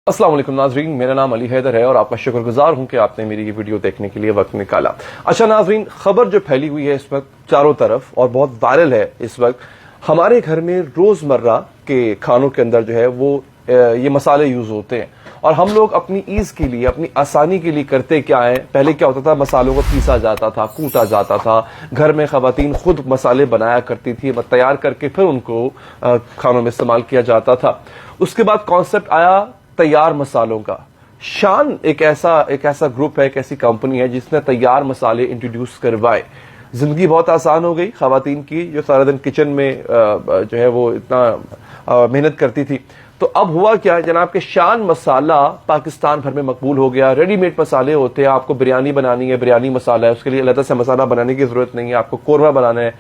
السلام علیکم ناظرین، میرا نام علی حیدر ہے اور آپ کا شکر گزار ہوں کہ آپ نے میری یہ ویڈیو دیکھنے کے لیے وقت نکالا۔ اچھا ناظرین، خبر جو پھیلی ہوئی ہے اس وقت چاروں طرف اور بہت وائرل ہے اس وقت، ہمارے گھر میں روزمرہ کے کھانوں کے اندر جو ہے وہ یہ مسالے یوز ہوتے ہیں، اور ہم لوگ اپنی ایز کے لیے، اپنی آسانی کے لیے کرتے کیا ہے، پہلے کیا ہوتا تھا، مسالوں کو پیسا جاتا تھا، کوٹا جاتا تھا، گھر میں خواتین خود مسالے بنایا کرتی تھی، تیار کر کے پھر ان کو کھانوں میں استعمال کیا جاتا تھا۔ اس کے بعد کانسیپٹ آیا تیار مسالوں کا۔ شان ایک ایسا گروپ ہے، ایک ایسی کمپنی ہے جس نے تیار مسالے انٹروڈیوس کروائے۔ زندگی بہت آسان ہو گئی خواتین کی، جو سارا دن کچن میں جو ہے وہ اتنا محنت کرتی تھی۔ تو اب ہوا کیا جناب کہ شان مسالہ پاکستان بھر میں مقبول ہو گیا۔ ریڈی میڈ مسالے ہوتے ہیں، آپ کو بریانی بنانی ہے، بریانی مسالہ ہے، اس کے لیے علیحدہ سے مسالہ بنانے کی ضرورت نہیں ہے۔ آپ کو قورمہ بنانا ہے،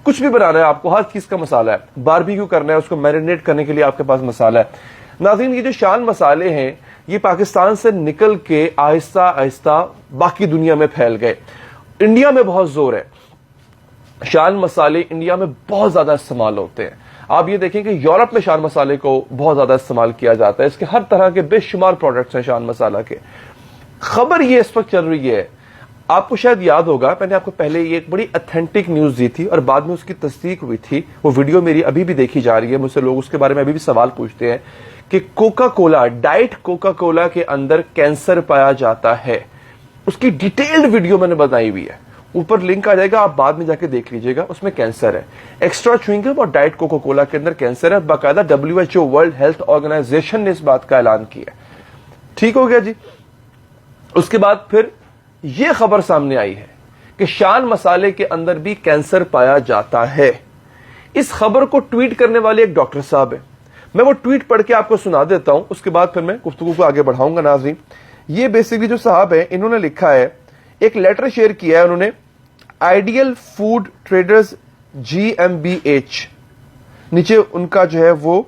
کچھ بھی بنانا ہے، آپ کو ہر چیز کا مسالہ ہے۔ باربیکیو کرنا ہے، اس کو میرینیٹ کرنے کے لیے آپ کے پاس مسالہ ہے۔ ناظرین، یہ جو شان مسالے ہیں یہ پاکستان سے نکل کے آہستہ آہستہ باقی دنیا میں پھیل گئے۔ انڈیا میں بہت زور ہے، شان مسالے انڈیا میں بہت زیادہ استعمال ہوتے ہیں۔ آپ یہ دیکھیں کہ یورپ میں شان مسالے کو بہت زیادہ استعمال کیا جاتا ہے، اس کے ہر طرح کے بے شمار پروڈکٹس ہیں شان مسالہ کے۔ خبر یہ اس وقت چل رہی ہے، آپ کو شاید یاد ہوگا میں نے آپ کو پہلے یہ ایک بڑی اتھینٹک نیوز دی تھی اور بعد میں اس کی تصدیق ہوئی تھی۔ وہ ویڈیو میری ابھی بھی دیکھی جا رہی ہے، مجھ سے لوگ اس کے بارے میں ابھی بھی سوال پوچھتے ہیں کہ Coca Cola, diet Coca Cola کے اندر کینسر پایا جاتا ہے۔ اس کی ڈیٹیلڈ ویڈیو میں نے بتائی ہوئی ہے، اوپر لنک آ جائے گا، آپ بعد میں جا کے دیکھ لیجئے گا۔ اس میں کینسر ہے، ایکسٹرا چوئنگم اور ڈائٹ کوکا کولا کے اندر کینسر ہے۔ باقاعدہ WHO ورلڈ ہیلتھ آرگنائزیشن نے اس بات کا اعلان کیا ہے۔ ٹھیک ہو گیا جی۔ اس کے بعد پھر یہ خبر سامنے آئی ہے کہ شان مسالے کے اندر بھی کینسر پایا جاتا ہے۔ اس خبر کو ٹویٹ کرنے والے ایک ڈاکٹر صاحب ہیں، میں وہ ٹویٹ پڑھ کے آپ کو سنا دیتا ہوں، اس کے بعد پھر میں گفتگو کو آگے بڑھاؤں گا۔ ناظرین، یہ بیسیکلی جو صاحب ہیں انہوں نے لکھا ہے، ایک لیٹر شیئر کیا ہے انہوں نے، آئیڈیل فوڈ ٹریڈرز GmbH، نیچے ان کا جو ہے وہ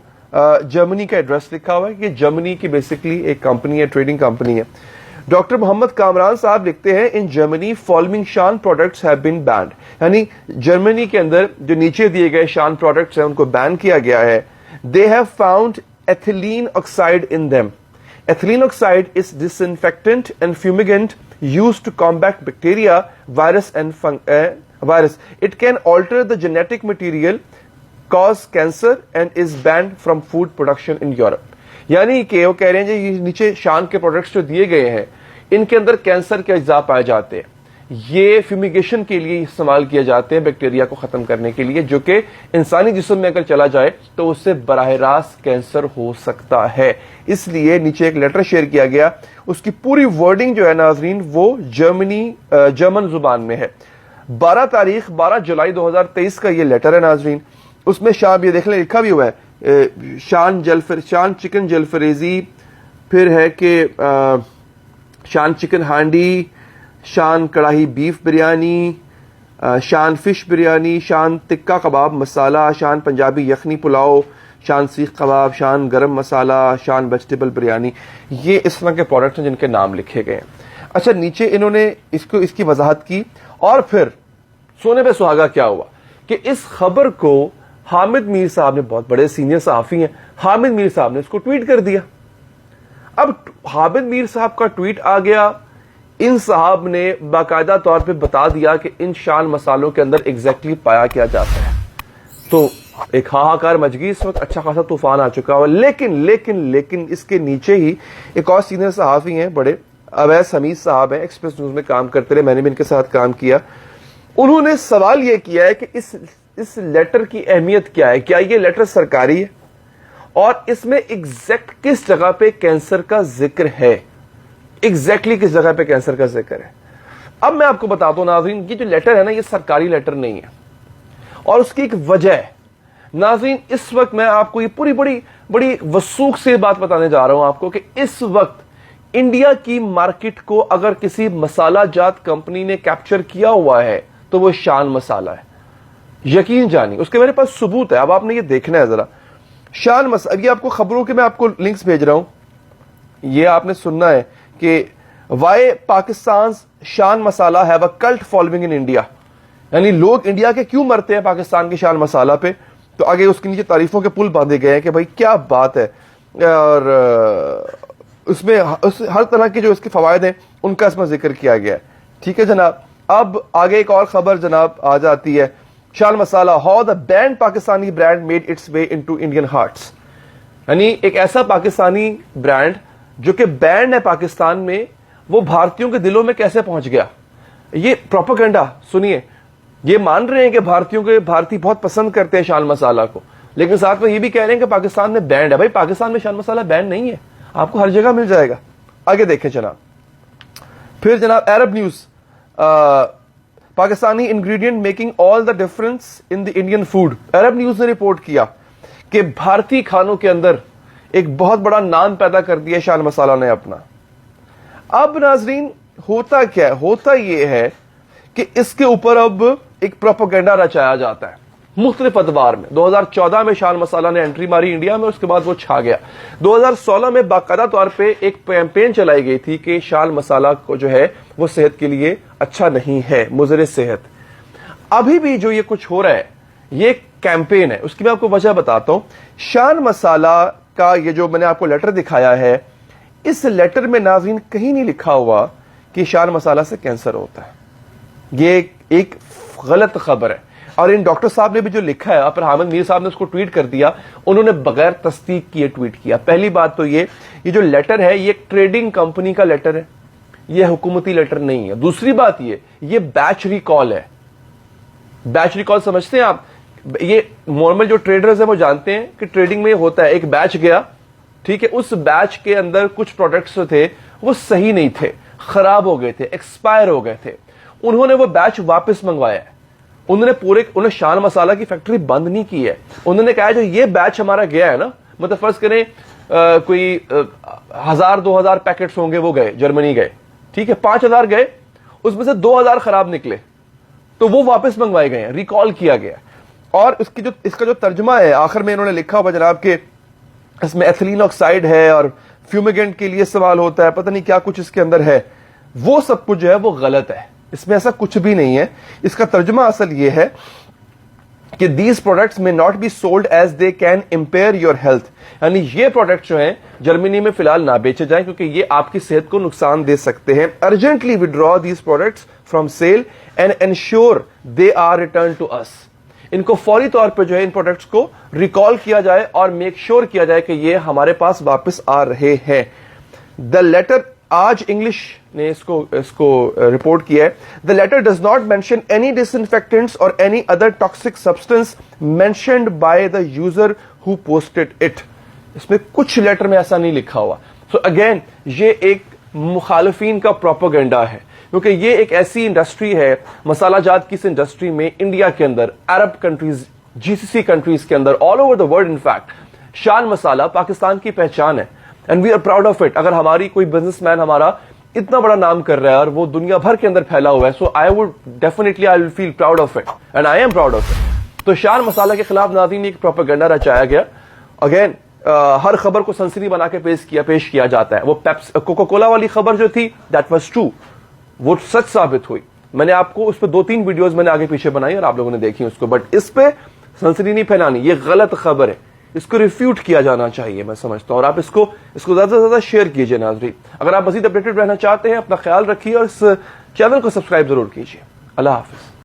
جرمنی کا ایڈریس لکھا ہوا ہے، یہ جرمنی کی بیسیکلی ایک کمپنی ہے، ٹریڈنگ کمپنی ہے۔ ڈاکٹر محمد کامران صاحب لکھتے ہیں، ان جرمنی فالوئنگ شان پروڈکٹس ہیو بین بینڈ، یعنی جرمنی کے اندر جو نیچے دیے گئے شان پروڈکٹس ہیں ان کو بین کیا گیا ہے۔ They have found ethylene oxide in them. Ethylene oxide is disinfectant and fumigant used to combat bacteria, virus and virus. It can alter the genetic material, cause cancer and is banned from food production in Europe. یعنی کہ وہ کہہ رہے ہیں جی، یہ نیچے شان کے پروڈکٹس جو دیے گئے ہیں ان کے اندر کینسر کے اجزاء پائے جاتے ہیں، یہ فیومیگیشن کے لیے استعمال کیے جاتے ہیں، بیکٹیریا کو ختم کرنے کے لیے، جو کہ انسانی جسم میں اگر چلا جائے تو اس سے براہ راست کینسر ہو سکتا ہے۔ اس لیے نیچے ایک لیٹر شیئر کیا گیا، اس کی پوری ورڈنگ جو ہے ناظرین وہ جرمن زبان میں ہے۔ 12 جولائی 2023 کا یہ لیٹر ہے ناظرین۔ اس میں شام یہ دیکھ لیں لکھا بھی ہوا ہے، شان چکن جلفریزی، پھر ہے کہ شان چکن ہانڈی، شان کڑاہی بیف بریانی، شان فش بریانی، شان تکا کباب مسالہ، شان پنجابی یخنی پلاؤ، شان سیخ کباب، شان گرم مسالہ، شان ویجیٹیبل بریانی، یہ اس طرح کے پروڈکٹ ہیں جن کے نام لکھے گئے ہیں۔ اچھا، نیچے انہوں نے اس کی وضاحت کی، اور پھر سونے پہ سہاگا کیا ہوا کہ اس خبر کو حامد میر صاحب نے، بہت بڑے سینئر صحافی ہیں، حامد میر صاحب نے اس کو ٹویٹ کر دیا۔ اب حامد میر صاحب کا ٹویٹ آ گیا، ان صاحب نے باقاعدہ طور پہ بتا دیا کہ ان شان مسالوں کے اندر ایگزیکٹلی پایا کیا جاتا ہے۔ تو ایک ہاہاکار مچ گئی، اس وقت اچھا خاصا طوفان آ چکا ہوا۔ لیکن اس کے نیچے ہی ایک اور سینئر صحافی ہیں، بڑے اویس حمید صاحب ہیں، ایکسپریس نیوز میں کام کرتے رہے، میں نے بھی ان کے ساتھ کام کیا۔ انہوں نے سوال یہ کیا ہے کہ اس لیٹر کی اہمیت کیا ہے، کیا یہ لیٹر سرکاری ہے، اور اس میں ایگزیکٹ کس جگہ پہ کینسر کا ذکر ہے، ایگزیکٹلی کس جگہ پہ کینسر کا ذکر ہے۔ اب میں آپ کو بتا دوں ناظرین، یہ جو لیٹر ہے نا یہ سرکاری لیٹر نہیں ہے، اور اس کی ایک وجہ ہے۔ ناظرین، اس وقت میں آپ کو یہ بڑی وثوق سے بات بتانے جا رہا ہوں آپ کو کہ اس وقت انڈیا کی مارکیٹ کو اگر کسی مسالہ جات کمپنی نے کیپچر کیا ہوا ہے تو وہ شان مسالہ ہے، یقین جانی، اس کے میرے پاس ثبوت ہے۔ اب آپ نے یہ دیکھنا ہے ذرا، شان مسالہ، اب یہ آپ کو خبروں کے میں آپ کو لنکس بھیج رہا ہوں، یہ آپ نے سننا ہے کہ why Pakistan Shan Masala have a cult following in India, یعنی لوگ انڈیا کے کیوں مرتے ہیں پاکستان کے شان مسالہ پہ۔ تو آگے اس کے نیچے تعریفوں کے پل باندھے گئے ہیں کہ بھائی کیا بات ہے، اور اس میں ہر طرح کے جو اس کے فوائد ہیں ان کا اس میں ذکر کیا گیا ہے. ٹھیک ہے جناب. اب آگے ایک اور خبر جناب آ جاتی ہے. Shan Masala, how the brand Pakistani brand made its way into Indian hearts. یعنی ایک ایسا پاکستانی برانڈ جو کہ بینڈ ہے پاکستان میں, وہ بھارتیوں کے دلوں میں کیسے پہنچ گیا. یہ پروپیگنڈا سنیے, یہ مان رہے ہیں کہ بھارتی بہت پسند کرتے ہیں شان مسالہ کو, لیکن ساتھ میں یہ بھی کہہ رہے ہیں کہ پاکستان میں بینڈ ہے. بھائی پاکستان میں شان مسالہ بینڈ نہیں ہے, آپ کو ہر جگہ مل جائے گا. آگے دیکھیں جناب. پھر جناب Arab News, Pakistani ingredient making all the difference in the Indian food. Arab News نے رپورٹ کیا کہ بھارتی کھانوں کے اندر ایک بہت بڑا نام پیدا کر دیا شان مسالہ نے اپنا. اب ناظرین ہوتا کیا ہے, ہوتا یہ ہے کہ اس کے اوپر اب ایک پروپیگنڈا رچایا جاتا ہے مختلف ادوار میں. 2014 میں شان مسالہ نے انٹری ماری انڈیا میں, اس کے بعد وہ چھا گیا. 2016 میں باقاعدہ طور پہ ایک کیمپین چلائی گئی تھی کہ شان مسالہ کو جو ہے وہ صحت کے لیے اچھا نہیں ہے, مضر صحت. ابھی بھی جو یہ کچھ ہو رہا ہے یہ کیمپین ہے, اس کی میں آپ کو وجہ بتاتا ہوں. شان مسالہ کا یہ جو میں نے آپ کو لیٹر دکھایا ہے, اس لیٹر میں ناظرین کہیں نہیں لکھا ہوا کہ شان مسالہ سے کینسر ہوتا ہے. یہ ایک غلط خبر ہے. اور ان ڈاکٹر صاحب نے بھی جو لکھا ہے, پر حامد میر صاحب نے اس کو ٹویٹ کر دیا, انہوں نے بغیر تصدیق کیے ٹویٹ کیا. پہلی بات تو یہ جو لیٹر ہے یہ ایک ٹریڈنگ کمپنی کا لیٹر ہے, یہ حکومتی لیٹر نہیں ہے. دوسری بات یہ بیچ ریکال ہے. بیچ ریکال سمجھتے ہیں آپ؟ یہ نارمل جو ٹریڈرز ہیں وہ جانتے ہیں کہ ٹریڈنگ میں ہوتا ہے, ایک بیچ گیا, ٹھیک ہے, اس بیچ کے اندر کچھ پروڈکٹس جو تھے وہ صحیح نہیں تھے, خراب ہو گئے تھے, ایکسپائر ہو گئے تھے. انہوں نے وہ بیچ واپس منگوایا ہے. انہوں نے شان مسالہ کی فیکٹری بند نہیں کی ہے. انہوں نے کہا جو یہ بیچ ہمارا گیا ہے نا, مطلب فرض کریں کوئی 1000-2000 پیکٹس ہوں گے, وہ گئے جرمنی گئے, ٹھیک ہے, 5000 گئے, اس میں سے 2000 خراب نکلے, تو وہ واپس منگوائے گئے ہیں, ریکال کیا گیا. اور اس کا جو ترجمہ ہے آخر میں انہوں نے لکھا ہوا جناب کہ اس میں ایتھلین آکسائڈ ہے اور فیومیگنٹ کے لیے استعمال ہوتا ہے, پتہ نہیں کیا کچھ اس کے اندر ہے. وہ سب کچھ جو ہے وہ غلط ہے, اس میں ایسا کچھ بھی نہیں ہے. اس کا ترجمہ اصل یہ ہے کہ دیز پروڈکٹس میں not be sold as they can impair your health. یعنی یہ پروڈکٹ جو ہیں جرمنی میں فی الحال نہ بیچے جائیں کیونکہ یہ آپ کی صحت کو نقصان دے سکتے ہیں. Urgently withdraw these products from sale and ensure they are return to us. ان کو فوری طور پہ جو ہے ان پروڈکٹس کو ریکال کیا جائے اور میک شور کیا جائے کہ یہ ہمارے پاس واپس آ رہے ہیں. دا لیٹر, آج انگلش نے اس کو رپورٹ کیا ہے. The letter does not mention any disinfectants or any other toxic substance mentioned by the user who posted it. اس میں کچھ لیٹر میں ایسا نہیں لکھا ہوا. سو اگین یہ ایک مخالفین کا پروپیگنڈا ہے کیونکہ یہ ایک ایسی انڈسٹری ہے, مسالہ جات کی اس انڈسٹری میں انڈیا کے اندر, عرب کنٹریز, GCC کنٹریز کے اندر, all over the world in fact Shan Masala Pakistan کی پہچان ہے. And we are proud of it. اگر ہماری کوئی بزنس مین ہمارا اتنا بڑا نام کر رہا ہے اور وہ دنیا بھر کے اندر پھیلا ہوا ہے, so I would definitely I will feel proud of it and I am proud of it. تو شان مسالہ کے خلاف ناظرین ایک پروپیگنڈا رچایا گیا. اگین ہر خبر کو سنسنی بنا کے پیش کیا جاتا ہے. وہ کوکا کولا والی خبر جو تھی دیٹ واز ٹرو, وہ سچ ثابت ہوئی. میں نے آپ کو اس پہ 2-3 ویڈیوز میں نے آگے پیچھے بنائی اور آپ لوگوں نے دیکھی اس کو, بٹ اس پہ سنسنی نہیں پھیلانی. یہ غلط خبر ہے, اس کو ریفیوٹ کیا جانا چاہیے میں سمجھتا ہوں. اور آپ اس کو زیادہ سے زیادہ شیئر کیجئے ناظرین. اگر آپ مزید اپڈیٹڈ رہنا چاہتے ہیں اپنا خیال رکھیے اور اس چینل کو سبسکرائب ضرور کیجیے. اللہ حافظ.